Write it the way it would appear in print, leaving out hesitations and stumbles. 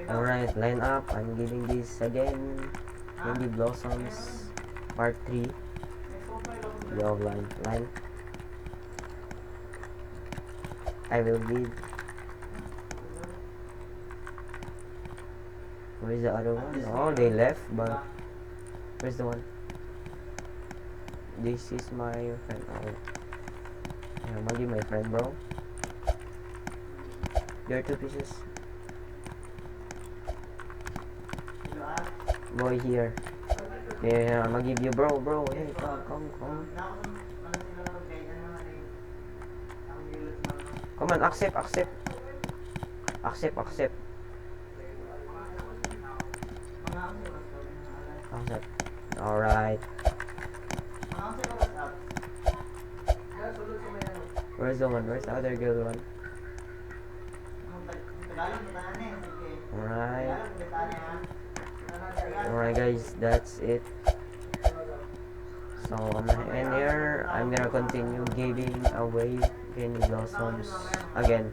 Alright, line up. I'm giving this again. Candy Blossoms Part 3. Yo, line. I will give. Where's the other one? Oh, they left, but where's the one? This is my friend. Oh, I'm gonna give my friend, bro. There are 2 pieces. Boy here. Yeah, I'm gonna give you, bro. Hey, come. Come on, accept. Accept. Alright. Where's the one? Where's the other girl one? Alright guys, that's it. So I'm gonna end here. I'm gonna continue giving away Candy Blossoms again.